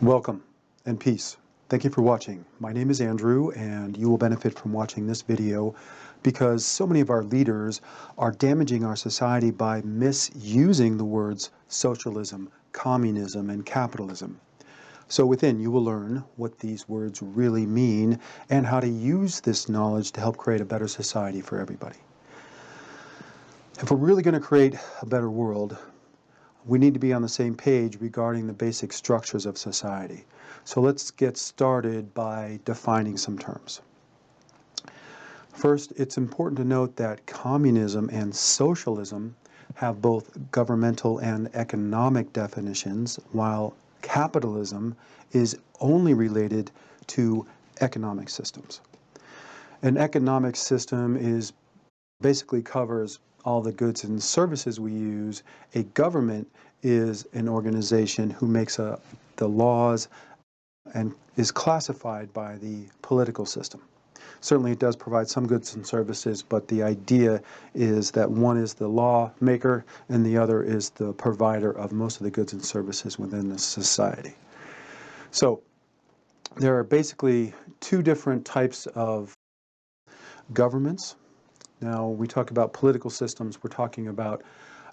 Welcome and peace. Thank you for watching. My name is Andrew, and you will benefit from watching this video because so many of our leaders are damaging our society by misusing the words socialism, communism, and capitalism. So within, you will learn what these words really mean and how to use this knowledge to help create a better society for everybody. If we're really going to create a better world, we need to be on the same page regarding the basic structures of society. So let's get started by defining some terms. First, it's important to note that communism and socialism have both governmental and economic definitions, while capitalism is only related to economic systems. An economic system basically covers all the goods and services we use. A government is an organization who makes the laws and is classified by the political system. Certainly it does provide some goods and services, but the idea is that one is the lawmaker and the other is the provider of most of the goods and services within the society. So there are basically two different types of governments. Now, we talk about political systems, we're talking about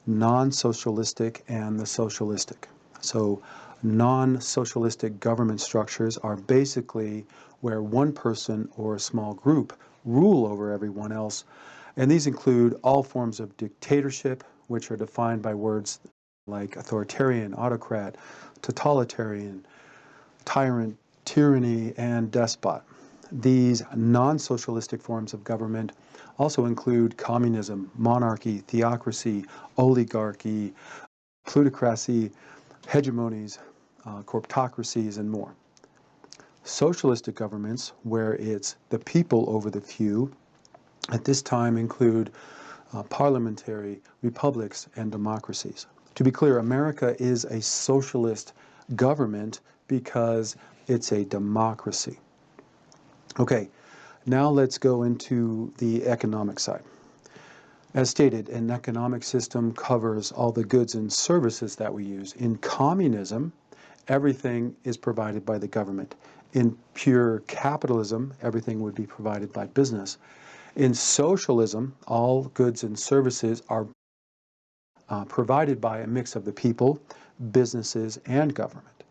non-socialistic and the socialistic. So non-socialistic government structures are basically where one person or a small group rule over everyone else. And these include all forms of dictatorship, which are defined by words like authoritarian, autocrat, totalitarian, tyrant, tyranny, and despot. These non-socialistic forms of government also include communism, monarchy, theocracy, oligarchy, plutocracy, hegemonies, corpocracies, and more. Socialistic governments, where it's the people over the few, at this time include parliamentary, republics, and democracies. To be clear, America is a socialist government because it's a democracy. Okay, now let's go into the economic side. As stated, an economic system covers all the goods and services that we use. In communism, everything is provided by the government. In pure capitalism, everything would be provided by business. In socialism, all goods and services are provided by a mix of the people, businesses, and government.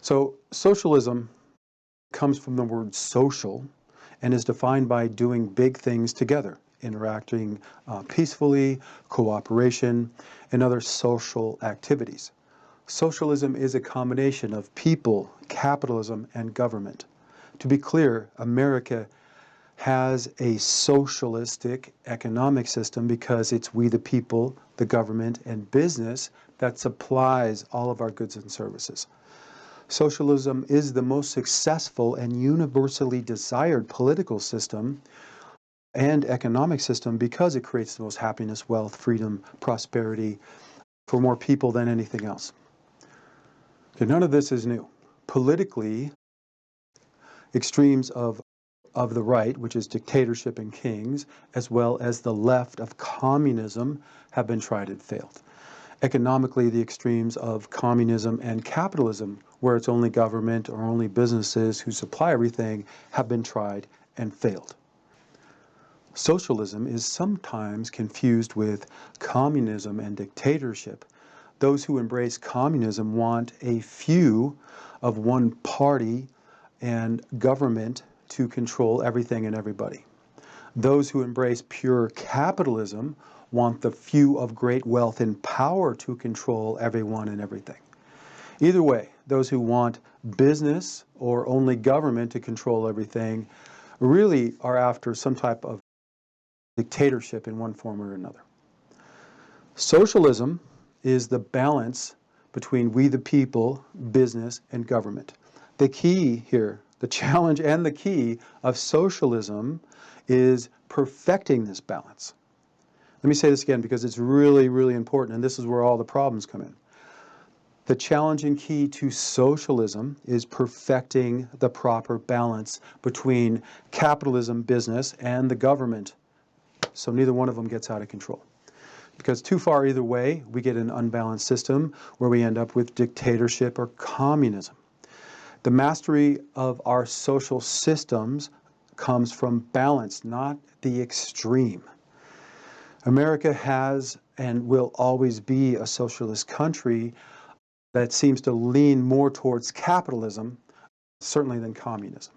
So socialism comes from the word social and is defined by doing big things together, interacting peacefully, cooperation, and other social activities. Socialism is a combination of people, capitalism, and government. To be clear, America has a socialistic economic system because it's we the people, the government, and business that supplies all of our goods and services. Socialism is the most successful and universally desired political system and economic system because it creates the most happiness, wealth, freedom, prosperity for more people than anything else. Okay, none of this is new. Politically, extremes of the right, which is dictatorship and kings, as well as the left of communism, have been tried and failed. Economically, the extremes of communism and capitalism, where it's only government or only businesses who supply everything, have been tried and failed. Socialism is sometimes confused with communism and dictatorship. Those who embrace communism want a few of one party and government to control everything and everybody. Those who embrace pure capitalism want the few of great wealth and power to control everyone and everything. Either way, those who want business or only government to control everything really are after some type of dictatorship in one form or another. Socialism is the balance between we the people, business, and government. The key here, the challenge and the key of socialism is perfecting this balance. Let me say this again because it's really, really important, and this is where all the problems come in. The challenging key to socialism is perfecting the proper balance between capitalism, business, and the government, so neither one of them gets out of control. Because too far either way, we get an unbalanced system where we end up with dictatorship or communism. The mastery of our social systems comes from balance, not the extreme. America has and will always be a socialist country that seems to lean more towards capitalism, certainly than communism.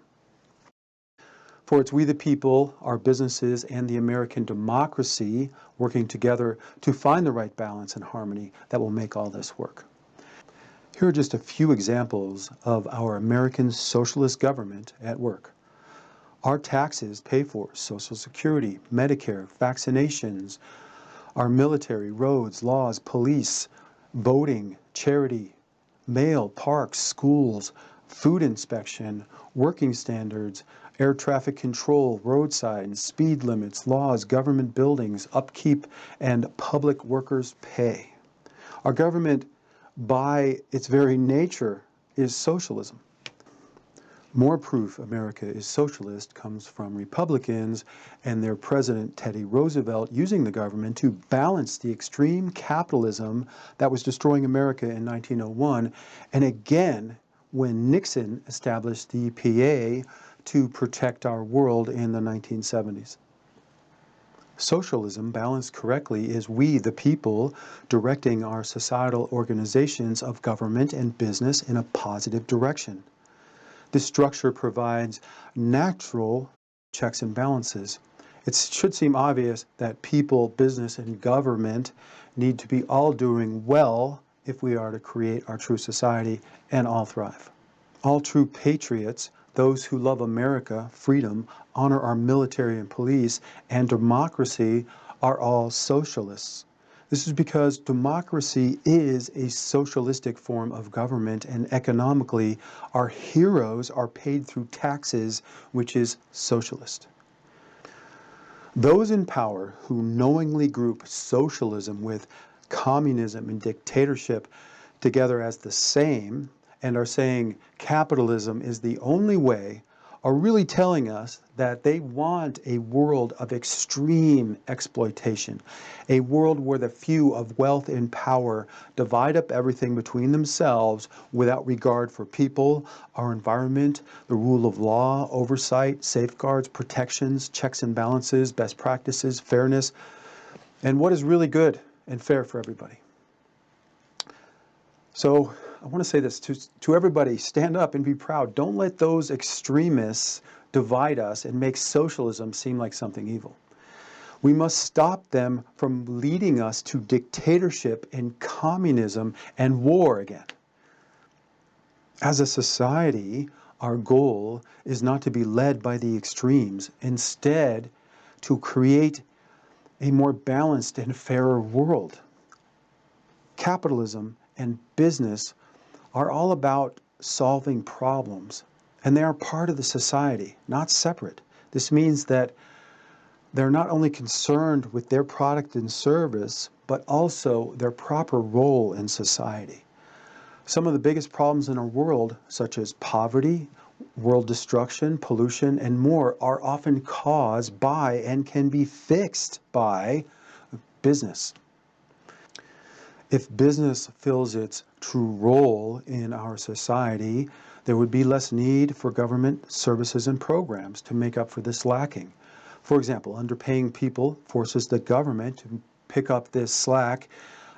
For it's we the people, our businesses, and the American democracy working together to find the right balance and harmony that will make all this work. Here are just a few examples of our American socialist government at work. Our taxes pay for Social Security, Medicare, vaccinations, our military, roads, laws, police, voting, charity, mail, parks, schools, food inspection, working standards, air traffic control, road signs, speed limits, laws, government buildings, upkeep, and public workers' pay. Our government, by its very nature, is socialism. More proof America is socialist comes from Republicans and their President Teddy Roosevelt using the government to balance the extreme capitalism that was destroying America in 1901, and again when Nixon established the EPA to protect our world in the 1970s. Socialism, balanced correctly, is we, the people, directing our societal organizations of government and business in a positive direction. This structure provides natural checks and balances. It should seem obvious that people, business, and government need to be all doing well if we are to create our true society and all thrive. All true patriots, those who love America, freedom, honor our military and police, and democracy, are all socialists. This is because democracy is a socialistic form of government, and economically, our heroes are paid through taxes, which is socialist. Those in power who knowingly group socialism with communism and dictatorship together as the same, and are saying capitalism is the only way, are really telling us that they want a world of extreme exploitation, a world where the few of wealth and power divide up everything between themselves without regard for people, our environment, the rule of law, oversight, safeguards, protections, checks and balances, best practices, fairness, and what is really good and fair for everybody. So I want to say this to everybody: stand up and be proud. Don't let those extremists divide us and make socialism seem like something evil. We must stop them from leading us to dictatorship and communism and war again. As a society, our goal is not to be led by the extremes. Instead, to create a more balanced and fairer world. Capitalism and business are all about solving problems, and they are part of the society, not separate. This means that they're not only concerned with their product and service, but also their proper role in society. Some of the biggest problems in our world, such as poverty, world destruction, pollution, and more, are often caused by and can be fixed by business. If business fills its true role in our society, there would be less need for government services and programs to make up for this lacking. For example, underpaying people forces the government to pick up this slack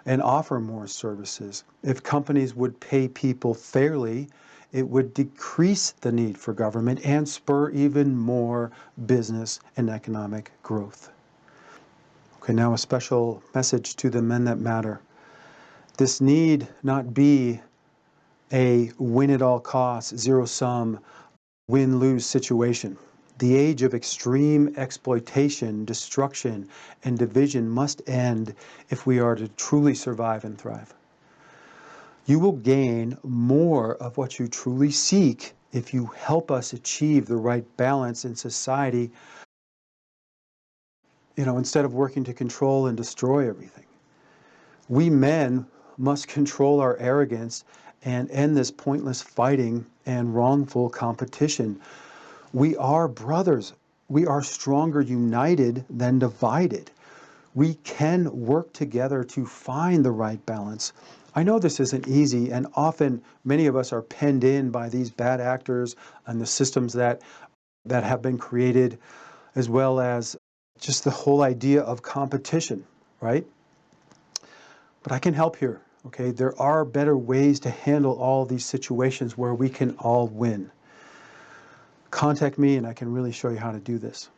and offer more services. If companies would pay people fairly, it would decrease the need for government and spur even more business and economic growth. Okay, now a special message to the men that matter. This need not be a win at all costs, zero-sum, win-lose situation. The age of extreme exploitation, destruction, and division must end if we are to truly survive and thrive. You will gain more of what you truly seek if you help us achieve the right balance in society, instead of working to control and destroy everything. We men must control our arrogance and end this pointless fighting and wrongful competition. We are brothers. We are stronger united than divided. We can work together to find the right balance. I know this isn't easy, and often many of us are penned in by these bad actors and the systems that have been created, as well as just the whole idea of competition, right? But I can help here, okay? There are better ways to handle all these situations where we can all win. Contact me and I can really show you how to do this.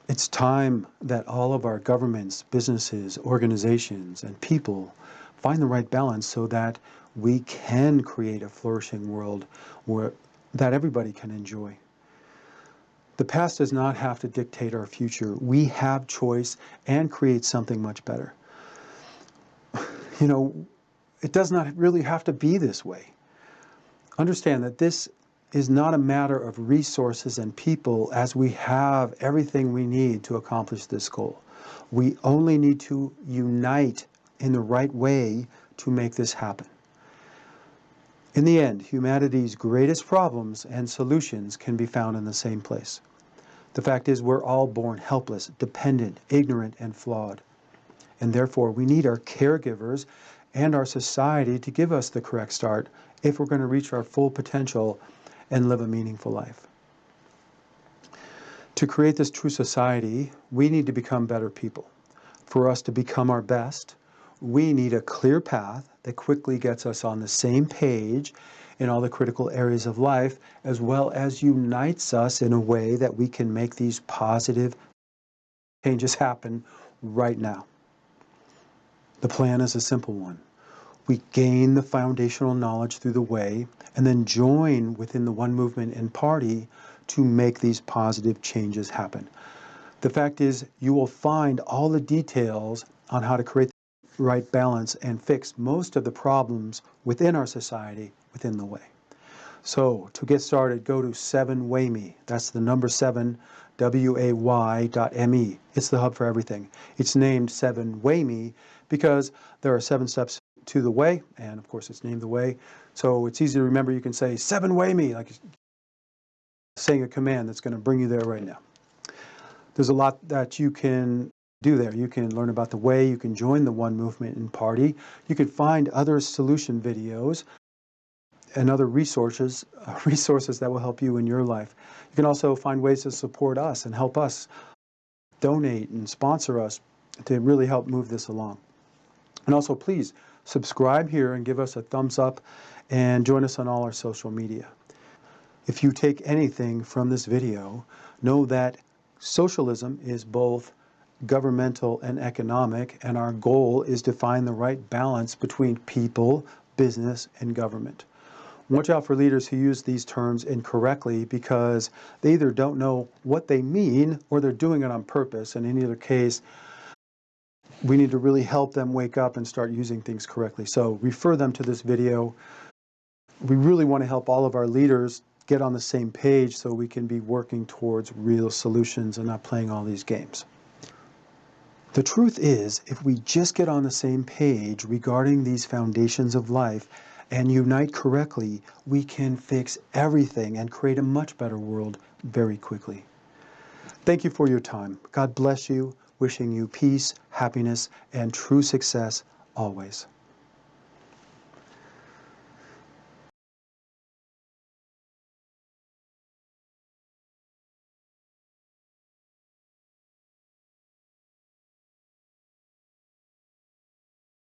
It's time that all of our governments, businesses, organizations, and people find the right balance so that we can create a flourishing world that everybody can enjoy. The past does not have to dictate our future. We have choice and create something much better. You know, it does not really have to be this way. Understand that this is not a matter of resources and people, as we have everything we need to accomplish this goal. We only need to unite in the right way to make this happen. In the end, humanity's greatest problems and solutions can be found in the same place. The fact is, we're all born helpless, dependent, ignorant, and flawed. And therefore, we need our caregivers and our society to give us the correct start if we're going to reach our full potential and live a meaningful life. To create this true society, we need to become better people. For us to become our best, we need a clear path that quickly gets us on the same page in all the critical areas of life, as well as unites us in a way that we can make these positive changes happen right now. The plan is a simple one. We gain the foundational knowledge through the way, and then join within the one movement and party to make these positive changes happen. The fact is, you will find all the details on how to create the right balance and fix most of the problems within our society within the way. So, to get started, go to 7wayme. That's the number 7, WAY.me. It's the hub for everything. It's named 7wayme because there are 7 steps to the way, and of course it's named the way. So it's easy to remember. You can say 7wayme, like saying a command that's going to bring you there right now. There's a lot that you can do there. You can learn about the way, you can join the one movement and party, you can find other solution videos and other resources that will help you in your life. You can also find ways to support us and help us donate and sponsor us to really help move this along. And also, please subscribe here and give us a thumbs up and join us on all our social media. If you take anything from this video, know that socialism is both governmental and economic, and our goal is to find the right balance between people, business, and government. Watch out for leaders who use these terms incorrectly because they either don't know what they mean or they're doing it on purpose. And in either case, we need to really help them wake up and start using things correctly. So refer them to this video. We really want to help all of our leaders get on the same page so we can be working towards real solutions and not playing all these games. The truth is, if we just get on the same page regarding these foundations of life and unite correctly, we can fix everything and create a much better world very quickly. Thank you for your time. God bless you. Wishing you peace, happiness, and true success always.